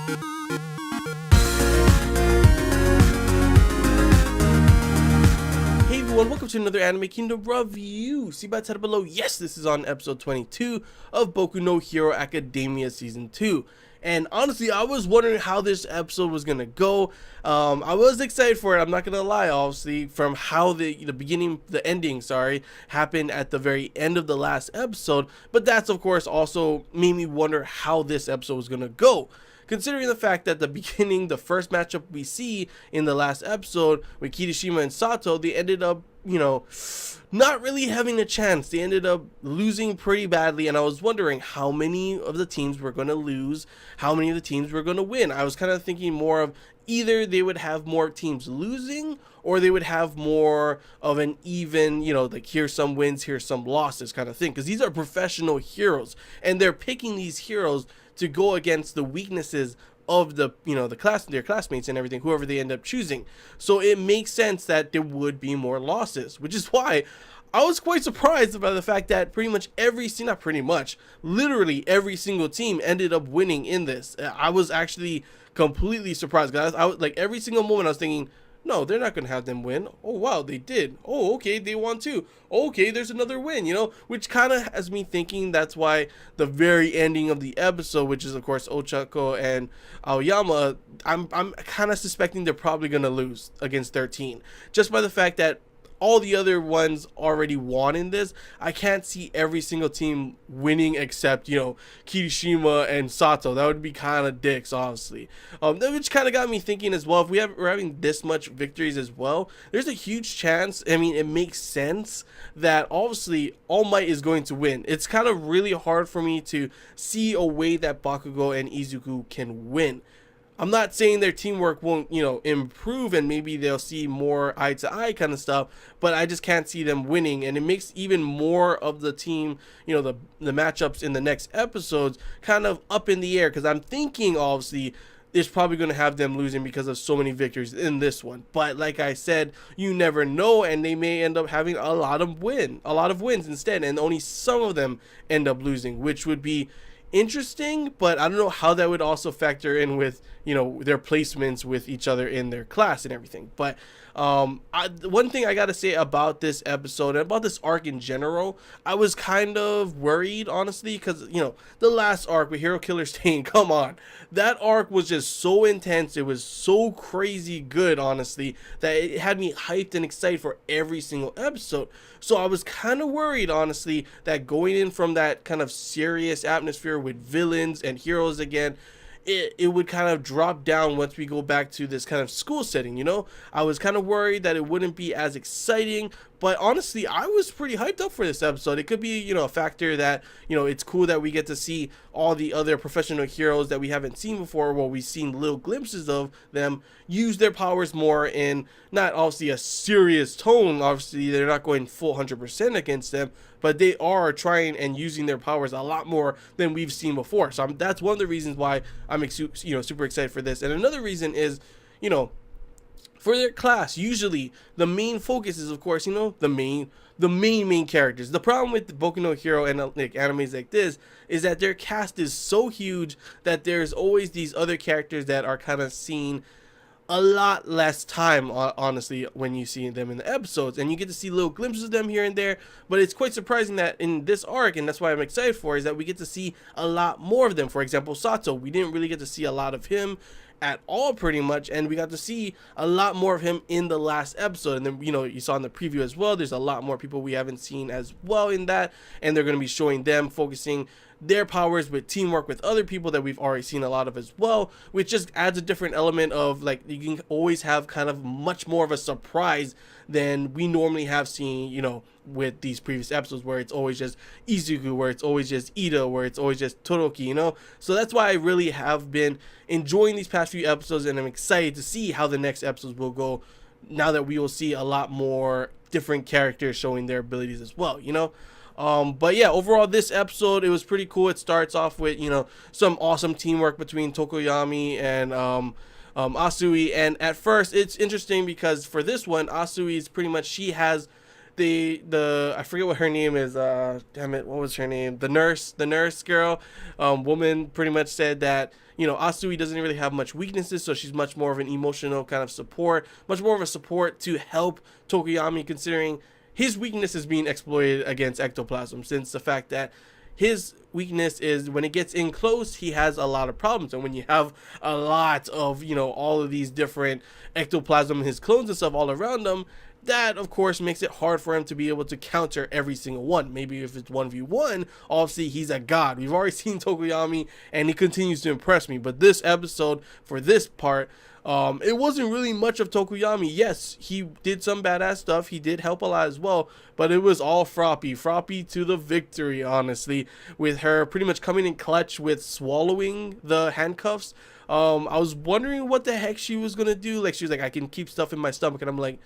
Hey everyone, welcome to another Anime Kingdom review. See by the title below, yes, this is on episode 22 of Boku no Hero Academia Season 2. And honestly, I was wondering how this episode was going to go. I was excited for it, I'm not going to lie, obviously, from how the ending, happened at the very end of the last episode. But that's, of course, also made me wonder how this episode was going to go. Considering the fact that the beginning, the first matchup we see in the last episode with Kirishima and Sato, they ended up, not really having a chance. They ended up losing pretty badly, and I was wondering how many of the teams were going to lose, how many of the teams were going to win. I was kind of thinking more of either they would have more teams losing, or they would have more of an even, like here's some wins, here's some losses kind of thing. Because these are professional heroes, and they're picking these heroes to go against the weaknesses of their classmates and everything, whoever they end up choosing. So it makes sense that there would be more losses, which is why I was quite surprised by the fact that literally every single team ended up winning in this. I was actually completely surprised, guys. I was like, every single moment I was thinking, no, they're not going to have them win. Oh, wow, they did. Oh, okay, they won too. Okay, there's another win, which kind of has me thinking that's why the very ending of the episode, which is, of course, Ochako and Aoyama, I'm kind of suspecting they're probably going to lose against 13. Just by the fact that all the other ones already won in this. I can't see every single team winning except, Kirishima and Sato. That would be kind of dicks, honestly. Which kind of got me thinking as well, if we're having this much victories as well, there's a huge chance, it makes sense that obviously All Might is going to win. It's kind of really hard for me to see a way that Bakugo and Izuku can win. I'm not saying their teamwork won't, improve and maybe they'll see more eye-to-eye kind of stuff, but I just can't see them winning, and it makes even more of the team, the matchups in the next episodes kind of up in the air, because I'm thinking, obviously, it's probably going to have them losing because of so many victories in this one. But like I said, you never know, and they may end up having a lot of wins instead, and only some of them end up losing, which would be interesting, but I don't know how that would also factor in with their placements with each other in their class and everything. But one thing I gotta say about this episode and about this arc in general, I was kind of worried, honestly, because the last arc with Hero Killer Stain, come on, that arc was just so intense, it was so crazy good, honestly, that it had me hyped and excited for every single episode. So I was kind of worried, honestly, that going in from that kind of serious atmosphere with villains and heroes again, it would kind of drop down once we go back to this kind of school setting. I was kind of worried that it wouldn't be as exciting, but honestly, I was pretty hyped up for this episode. It could be, a factor that, it's cool that we get to see all the other professional heroes that we haven't seen before. Well, we've seen little glimpses of them use their powers more in not obviously a serious tone. Obviously, they're not going full 100% against them, but they are trying and using their powers a lot more than we've seen before. So that's one of the reasons why I'm super excited for this. And another reason is, for their class, usually the main focus is, of course, the main characters. The problem with Boku no Hero and animes like this is that their cast is so huge that there's always these other characters that are kind of seen a lot less time, honestly, when you see them in the episodes, and you get to see little glimpses of them here and there. But it's quite surprising that in this arc, and that's why I'm excited for, is that we get to see a lot more of them. For example, Sato, we didn't really get to see a lot of him at all, pretty much, and we got to see a lot more of him in the last episode. And then you saw in the preview as well, there's a lot more people we haven't seen as well in that, and they're going to be showing them focusing their powers with teamwork with other people that we've already seen a lot of as well, which just adds a different element of, like, you can always have kind of much more of a surprise than we normally have seen, with these previous episodes, where it's always just Izuku, where it's always just Ida, where it's always just Todoroki, So that's why I really have been enjoying these past few episodes, and I'm excited to see how the next episodes will go, now that we will see a lot more different characters showing their abilities as well, But yeah, overall, this episode, it was pretty cool. It starts off with, some awesome teamwork between Tokoyami and Asui. And at first, it's interesting because for this one, Asui is pretty much, she has I forget what her name is. Damn it, what was her name? The nurse girl, woman, pretty much said that, Asui doesn't really have much weaknesses, so she's much more of an emotional kind of support, much more of a support to help Tokoyami, considering his weakness is being exploited against ectoplasm, since the fact that his weakness is when it gets in close, he has a lot of problems. And when you have a lot of, all of these different ectoplasm, his clones and stuff all around him, that of course makes it hard for him to be able to counter every single one. Maybe if it's 1v1, obviously he's a god. We've already seen Tokoyami and he continues to impress me. But this episode, for this part, it wasn't really much of Tokoyami. Yes, he did some badass stuff. He did help a lot as well, but it was all Froppy to the victory, honestly, with her pretty much coming in clutch with swallowing the handcuffs. I was wondering what the heck she was gonna do. Like, she was like, I can keep stuff in my stomach, and I'm like,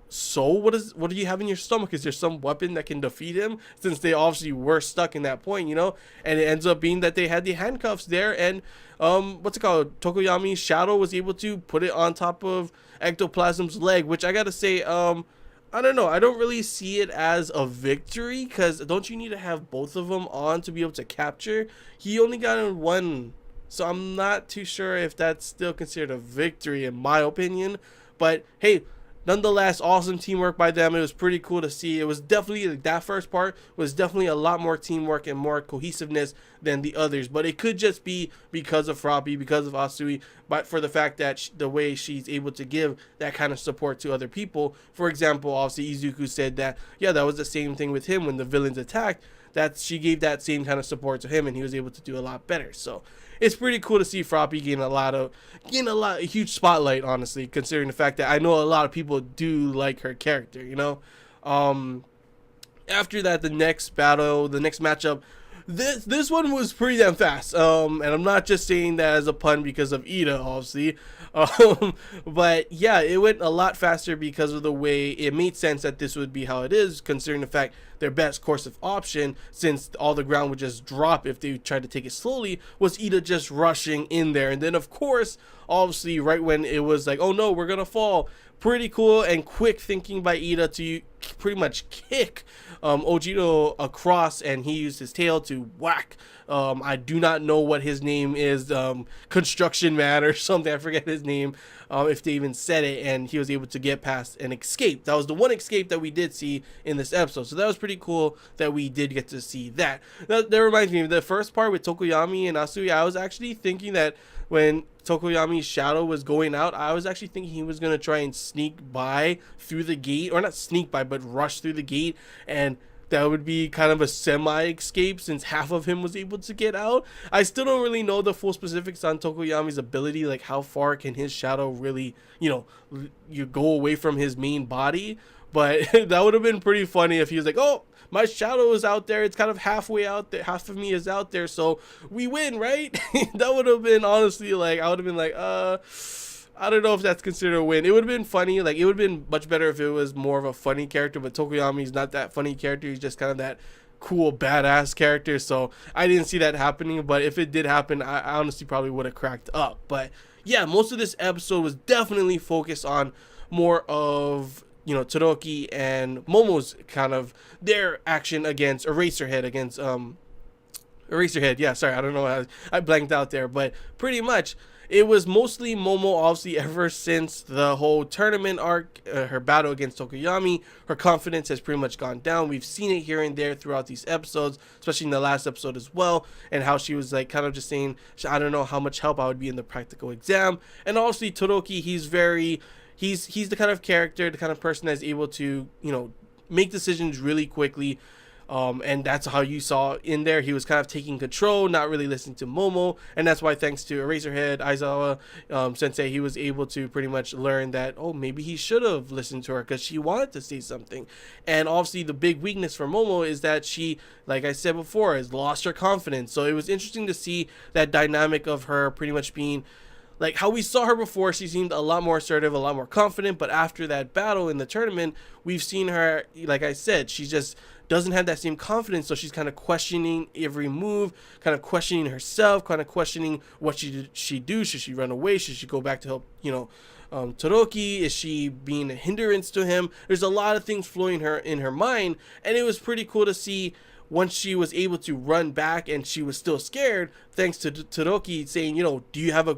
so what do you have in your stomach? Is there some weapon that can defeat him? Since they obviously were stuck in that point, and it ends up being that they had the handcuffs there, and what's it called, Tokoyami's shadow was able to put it on top of Ectoplasm's leg, which I gotta say, I don't know, I don't really see it as a victory, because don't you need to have both of them on to be able to capture? He only got in one, so I'm not too sure if that's still considered a victory in my opinion. But hey, nonetheless, awesome teamwork by them. It was pretty cool to see. It was definitely, like, that first part was definitely a lot more teamwork and more cohesiveness than the others. But it could just be because of Froppy, because of Asui, but for the fact that the way she's able to give that kind of support to other people. For example, obviously Izuku said that, yeah, that was the same thing with him when the villains attacked, that she gave that same kind of support to him and he was able to do a lot better. So it's pretty cool to see Froppy gain a huge spotlight, honestly, considering the fact that I know a lot of people do like her character, After that, the next matchup, this one was pretty damn fast. And I'm not just saying that as a pun because of Ida, obviously. But yeah, it went a lot faster because of the way it made sense that this would be how it is, considering the fact their best course of option, since all the ground would just drop if they tried to take it slowly, was Ida just rushing in there. And then of course, obviously, right when it was like, oh no, we're gonna fall, pretty cool and quick thinking by Ida to pretty much kick Ojiro across, and he used his tail to whack. I do not know what his name is, Construction Man or something, I forget his name, if they even said it, and he was able to get past and escape. That was the one escape that we did see in this episode, so that was pretty cool that we did get to see that. That reminds me of the first part with Tokoyami and Asui. I was actually thinking that when Tokoyami's shadow was going out, I was actually thinking he was going to try and sneak by through the gate, or not sneak by, but rush through the gate, and that would be kind of a semi-escape since half of him was able to get out. I still don't really know the full specifics on Tokoyami's ability, like how far can his shadow really, you go away from his main body, but that would have been pretty funny if he was like, oh, my shadow is out there, it's kind of halfway out there, half of me is out there, so we win, right? That would have been, honestly, like, I would have been like, I don't know if that's considered a win. It would have been funny, like, it would have been much better if it was more of a funny character, but Tokoyami's not that funny character, he's just kind of that cool badass character, so I didn't see that happening. But if it did happen, I honestly probably would have cracked up. But yeah, most of this episode was definitely focused on more of, Todoroki and Momo's kind of their action against Eraserhead. Yeah, sorry, I don't know how I blanked out there, but pretty much it was mostly Momo, obviously, ever since the whole tournament arc, her battle against Tokoyami. Her confidence has pretty much gone down. We've seen it here and there throughout these episodes, especially in the last episode as well, and how she was like kind of just saying, I don't know how much help I would be in the practical exam. And obviously Todoroki, he's the kind of character, the kind of person that's able to, make decisions really quickly. And that's how you saw in there. He was kind of taking control, not really listening to Momo, and that's why, thanks to Eraserhead, Aizawa Sensei, he was able to pretty much learn that, oh, maybe he should have listened to her because she wanted to say something. And obviously the big weakness for Momo is that she, like I said before, has lost her confidence. So it was interesting to see that dynamic of her pretty much being like how we saw her before. She seemed a lot more assertive, a lot more confident, but after that battle in the tournament, we've seen her, like I said, she just doesn't have that same confidence, so she's kind of questioning every move, kind of questioning herself, kind of questioning what she do. Should she run away? Should she go back to help, Todoroki? Is she being a hindrance to him? There's a lot of things flowing her in her mind, and it was pretty cool to see once she was able to run back and she was still scared, thanks to Todoroki saying, do you have a,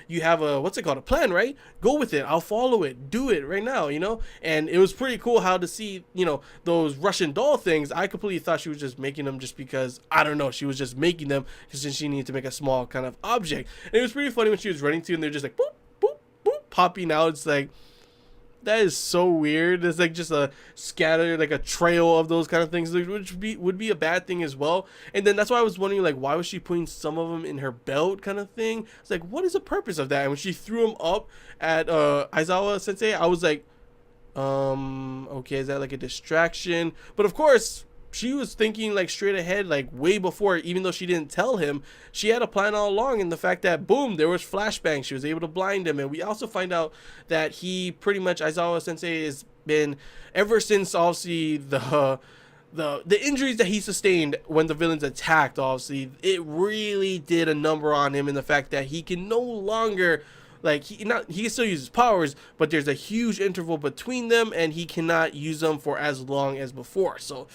you have a, what's it called, a plan, right? Go with it. I'll follow it. Do it right now, And it was pretty cool how to see, those Russian doll things. I completely thought she was just making them just because, I don't know, she was just making them because she needed to make a small kind of object. And it was pretty funny when she was running to and they're just like, boop, boop, boop, popping out. It's like, that is so weird. It's like just a scatter, like a trail of those kind of things, which would be a bad thing as well. And then that's why I was wondering, like, why was she putting some of them in her belt, kind of thing? It's like, what is the purpose of that? And when she threw them up at Aizawa Sensei, I was like, okay, is that like a distraction? But of course, she was thinking like straight ahead, like way before, even though she didn't tell him, she had a plan all along. And the fact that, boom, there was flashbangs, she was able to blind him. And we also find out that he pretty much, Aizawa Sensei has been, ever since obviously the injuries that he sustained when the villains attacked, obviously, it really did a number on him in the fact that he can no longer, like, he can still use his powers, but there's a huge interval between them, and he cannot use them for as long as before. So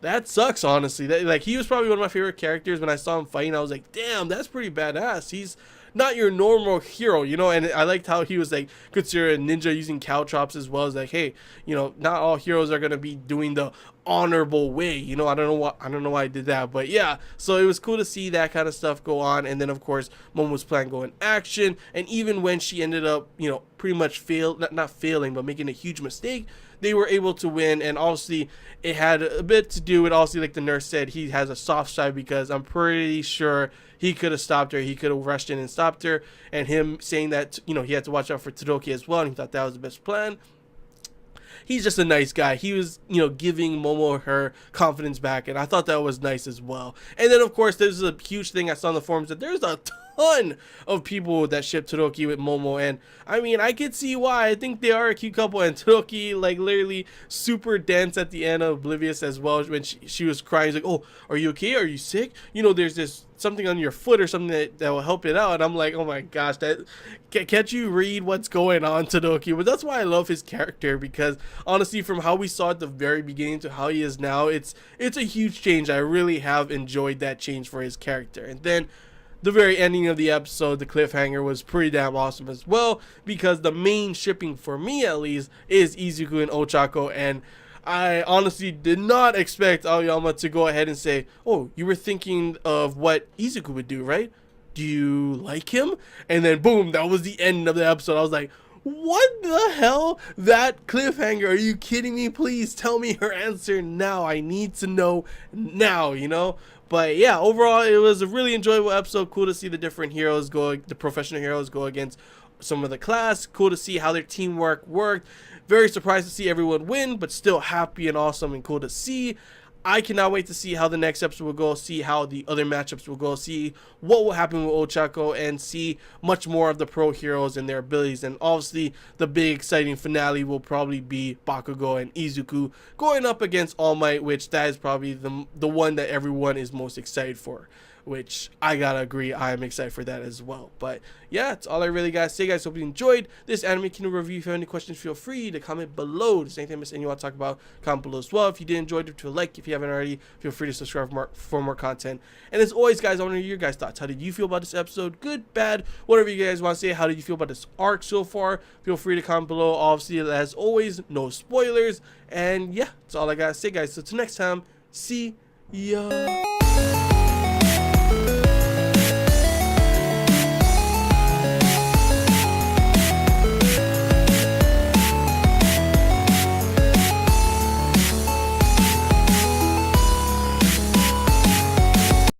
that sucks, honestly. Like, he was probably one of my favorite characters. When I saw him fighting, I was like, damn, that's pretty badass. He's not your normal hero, And I liked how he was like considered a ninja using caltrops as well. As like, hey, not all heroes are gonna be doing the honorable way. I don't know why I did that, but yeah. So it was cool to see that kind of stuff go on. And then of course, Momo's plan go in action. And even when she ended up, pretty much not failing, but making a huge mistake, they were able to win. And obviously it had a bit to do with, also, like the nurse said, he has a soft side, because I'm pretty sure he could have stopped her. He could have rushed in and stopped her. And him saying that, he had to watch out for Todoroki as well, and he thought that was the best plan. He's just a nice guy. He was, giving Momo her confidence back, and I thought that was nice as well. And then, of course, there's a huge thing I saw on the forums that there's a ton of people that ship Todoroki with Momo, and I mean, I could see why. I think they are a cute couple, and Todoroki, like, literally super dense at the end of Oblivious as well, when she was crying. She's like, oh, are you okay? Are you sick? There's this something on your foot or something that will help it out. And I'm like, oh my gosh, can't you read what's going on, Todoroki? But that's why I love his character, because honestly, from how we saw at the very beginning to how he is now, it's a huge change. I really have enjoyed that change for his character. And then the very ending of the episode, the cliffhanger, was pretty damn awesome as well, because the main shipping, for me at least, is Izuku and Ochako. And I honestly did not expect Aoyama to go ahead and say, oh, you were thinking of what Izuku would do, right? Do you like him? And then boom, that was the end of the episode. I was like, what the hell? That cliffhanger, are you kidding me? Please tell me her answer now. I need to know now, But yeah, overall, it was a really enjoyable episode. Cool to see the different heroes the professional heroes go against some of the class. Cool to see how their teamwork worked. Very surprised to see everyone win, but still happy and awesome and cool to see. I cannot wait to see how the next episode will go, see how the other matchups will go, see what will happen with Ochako, and see much more of the pro heroes and their abilities. And obviously, the big exciting finale will probably be Bakugo and Izuku going up against All Might, which that is probably the one that everyone is most excited for. Which I gotta agree, I am excited for that as well. But yeah, that's all I really gotta say, guys. Hope you enjoyed this Anime Kingdom review. If you have any questions, feel free to comment below. If there's anything missing you want to talk about, comment below as well. If you did enjoy it, to a like. If you haven't already, feel free to subscribe for more content. And as always, guys, I want to hear your guys' thoughts. How did you feel about this episode? Good, bad, whatever you guys want to say. How did you feel about this arc so far? Feel free to comment below. Obviously, as always, no spoilers. And yeah, that's all I gotta say, guys. So till next time, see ya.